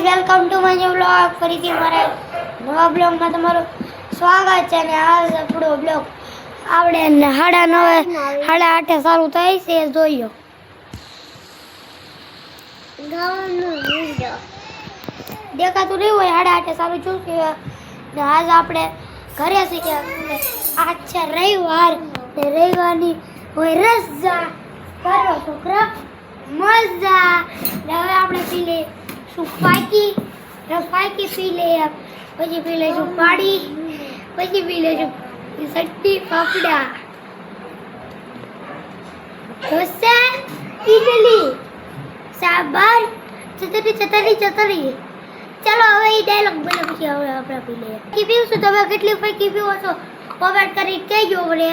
Guys welcome to my new blog. ફરીથી મારા નવા બ્લોગમાં તમારું સ્વાગત છે. અને આજ આપણો બ્લોગ આપણે 9:30 8:30 સારું થાય છે. જોઈઓ દેખાતું નહીં હોય 8:30 સારું છું કે આજ આપણે ઘરે છીએ. આજ છે રવિવાર ને રવિવારની હોય રજા કરો છોકરા મજા. હવે આપણે પી લઈએ ફાકી પી લઈએ, પછી પી લઈશું પાણી, પછી પી લઈશું ચટણી પાપડા ઢોસા ઇડલી સાંભાર ચટણી. ચાલો હવે એ ડાયલોગ બોલે પછી હવે આપણે પી લઈએ. કી પીવશું તમે કેટલી ફાકી પીવો છો કોમેન્ટ કરી કહેજો. મને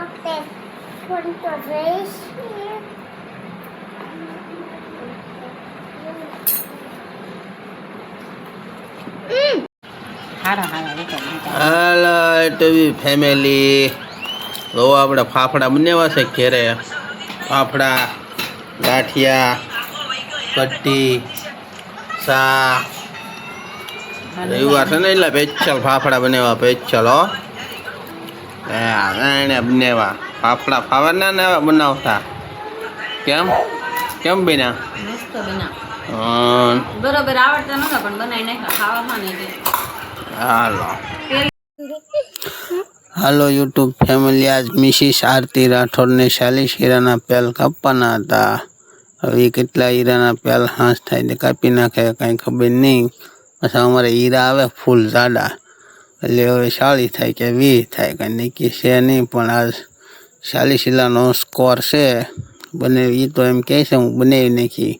Okay, put the vase here. Hello TV family, તો આપણે ફાફડા બનાવ્યા છે ઘેરે. ફાફડા, ગાંઠિયા, કઢી, સા. રવિવાર છે ને એટલે પેચલ ફાફડા બનાવ્યા. પેચલ હો એને બનાવ્યા ફાફડા. ફાવર ના બનાવતા કેમ કેમ બન્યા? મસ્ત બના બરોબર આવડતા નતા પણ બનાવી નાખ્યા ખાવામાં નહીં. હાલો યુટ્યુબ ફેમિલી, આજ મિસિસ આરતી રાઠોડને 40 હીરાના પેલ કાપવાના હતા. હવે કેટલા હીરાના પેલ હાંસ થાય તે કાપી નાખે કાંઈ ખબર નહીં. પછી અમારે હીરા આવે ફૂલ જાડા, એટલે હવે 40 થાય કે 20 થાય કાંઈ નક્કી છે નહીં. પણ આજ 40 હીરાનો સ્કોર છે. બનાવી તો એમ કહે છે હું બનાવી નાખી.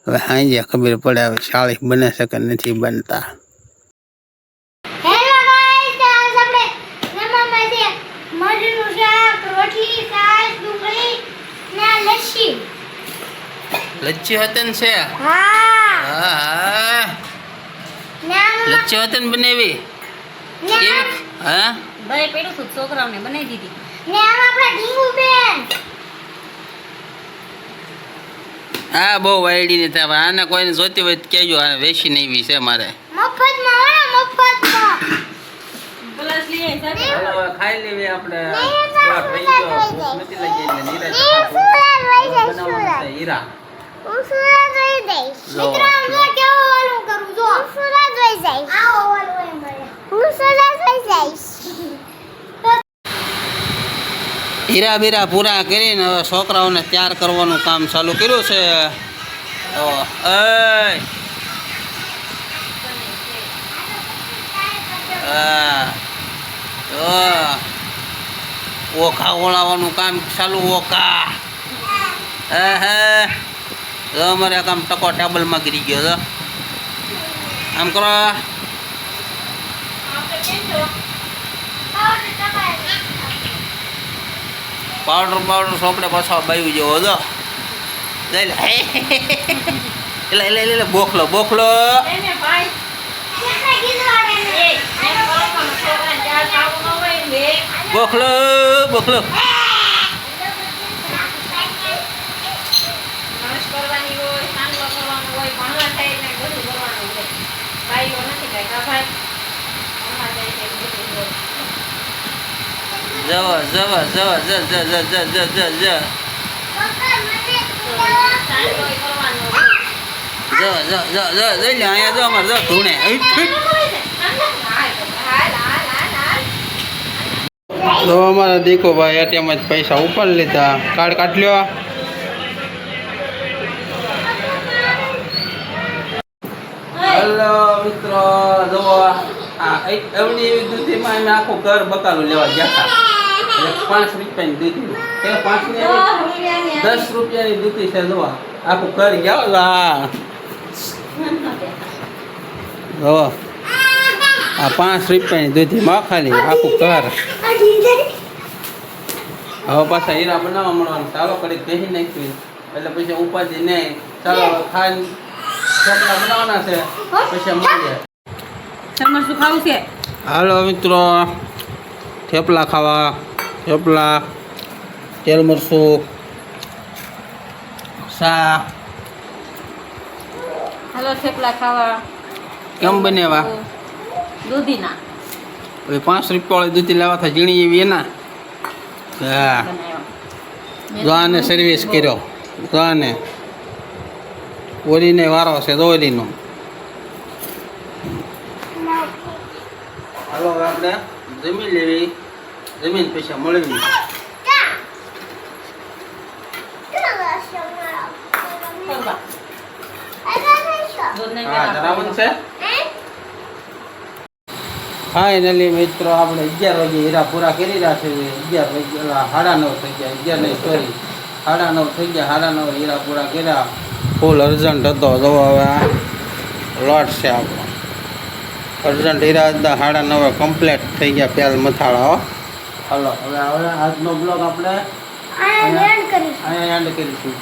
હવે સાંજે ખબર પડે હવે 40 બને છે કે નથી બનતા. હેલો ગાઈસ, આજ આપણે જમવામાં છે મરનું શાક, રોટલી, છાશ, ડુંગળી ને લસ્સી. લચ્છી હતન છે? હા હા, લચ્છી હતન બનાવી કેવી? હા ભાઈ પેડું છું છોકરાઓને બનાવી દીધી. ને આમ આપણા ઢીંગુ બેન હા બહુ વાયડી ને થાય. આને કોઈને જોતી હોય તો કહેજો, આને વેચી નહીં છે મારે. મફતમાં હોય ને મફતમાં. ગ્લાસ લઈ આય સાહેબ. હાલો ખાઈ લેવી આપણે. હીરા હું સુરત વઈ દઈશ. લો. મિત્રો જો કેવો વાલું કરું જો. હું સુરત વઈ જઈશ. આવો વાલું હોય મારે. હું સુરત વઈ જઈશ. હીરા બીરા પૂરા કરીને હવે છોકરાઓને તૈયાર કરવાનું કામ ચાલુ કર્યું છે. તો ઓખા ઓળાવવાનું કામ ચાલુ. ઓખા અમારે કામ ટકો ટેબલમાં ગીરી ગયો છે. આમ કરો. પાવડર સોપડે પાછો બાયું જેવો હતો. એટલે બોખલો એને ભાઈ કેટલા કીધું એ એને બાળકોનો છોકરાને ચાલ ખાવું ન હોય ને બોખલો નશ કરવાની હોય, સાંગલો કરવાનો હોય, ભણવા થાય ને બધું કરવાનું હોય. ભાઈઓ નથી કાંઈ કા ભાઈ ભણવા જાય છે બધું હોય. જવા સાંગલો કરવાનો હોય. અહીંયા જો અમારે જો ધૂણે. તો અમારા દીકો ભાઈ એટીએમ જ પૈસા ઉપર લીધા. કાર્ડ કાઢ લ્યો. હેલો મિત્રો, જો એવડી એવી દૂધીમાં અમે આખું ઘર બકાલું લેવા ગયા હતા. 5 રૂપિયાની દૂધી, 10 રૂપિયાની દૂધી છે. જો આખું ઘર ગયા. જો આ 5 રૂપિયાની દૂધીમાં ખાલી આખું ઘર. હવે પાછા હીરા બનાવવા મળવાનું ચાલો કરી કહી નાખ્યું. એટલે પછી ઉપાધિ નહીં. ચાલો ખાઈને થેપલા બનાવવાના છે પછી મળીએ. તમારે શું ખાવું છે? હાલો મિત્રો, થેપલા ખાવા. થેપલા, તેલ મરચું, સા હાલો થેપલા ખાવા. કેમ બનેવા? દૂધીના હવે 5 રૂપિયા દૂધી લાવવા થાય ઝીણી એવી એના હા બનાવ્યા. જો આને સર્વિસ કર્યો જો આને ઓરીને વારો છે તો ઓરીનો હાલો હવે આપણે જમીન લેવી જમીન પૈસા મળવી થેપલા. દૂધ નહીં હા પીવા. ધરાવન છે ફાઇનલી મિત્રો આપણે 11 વાગે હીરા પૂરા કરી રહ્યા છે 11 વાગે 9:30 થઈ ગયા 11 નહીં સોરી 9:30 થઈ ગયા 9:30 હીરા પૂરા કર્યા ફૂલ અર્જન્ટ હતો જો હવે આ લોટ છે આપણો અર્જન્ટ હીરા હતા 9:30 કમ્પ્લીટ થઈ ગયા પહેલ મથાળા હો હાલો હવે આજનો બ્લોગ આપણે આ લેન્ડ કરીશ અહીંયા એન્ડ કરીશું